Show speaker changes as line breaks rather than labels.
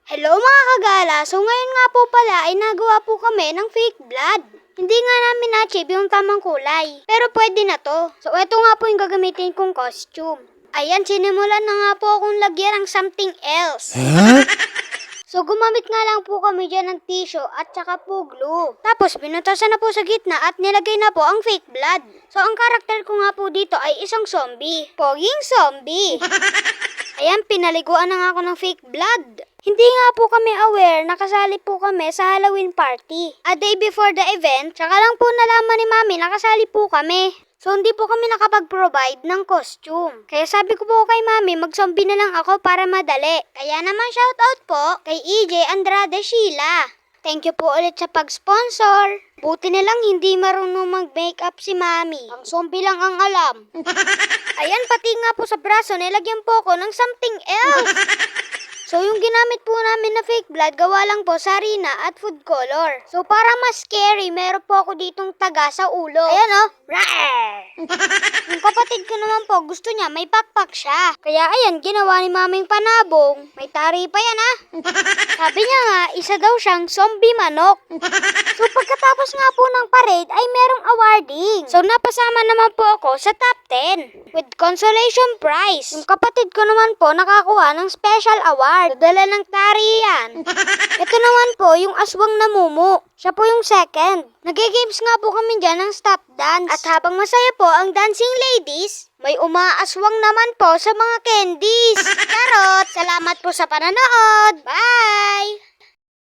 Hello mga kagala! So ngayon nga po pala ay nagawa po kami ng fake blood. Hindi nga namin na-achieve yung tamang kulay. Pero pwede na to. So ito nga po yung gagamitin kong costume. Ayan, sinimulan na nga po akong lagyan ng something else. So gumamit nga lang po kami dyan ng tissue at saka po glue. Tapos binutasan na po sa gitna at nilagay na po ang fake blood. So ang karakter ko nga po dito ay isang zombie. Poging zombie. Ayan, pinaliguan na nga ako ng fake blood. Hindi nga po kami aware, nakasali po kami sa Halloween party. A day before the event, tsaka lang po nalaman ni Mami nakasali po kami. So hindi po kami nakapag-provide ng costume. Kaya sabi ko po kay Mami, mag-zombie na lang ako para madali. Kaya naman shoutout po kay EJ Andrade Sheila. Thank you po ulit sa pag-sponsor. Buti na lang hindi marunong mag-makeup si Mami. Ang zombie lang ang alam. Ayan, pati nga po sa braso, nilagyan po ko ng something else. So yung ginamit po namin na fake blood, gawa lang po sa harina at food color. So para mas scary, meron po ako ditong taga sa ulo. Ayan o. Yung kapatid ko naman po, gusto niya may pakpak siya. Kaya ayan, ginawa ni Maming panabong. May tari pa yan ah. Sabi niya nga, isa daw siyang zombie manok. So pagkatapos nga po ng parade ay merong awarding. So napasama naman po ako sa top 10 with consolation prize. Yung kapatid ko naman po nakakuha ng special award. Dala ng tari yan. Ito naman po yung aswang na mumu. Siya po yung second. Nag-games nga po kami dyan ng stop dance. At habang masaya po ang dancing ladies, may umaaswang naman po sa mga candies. Charot! Salamat po sa panonood. Bye!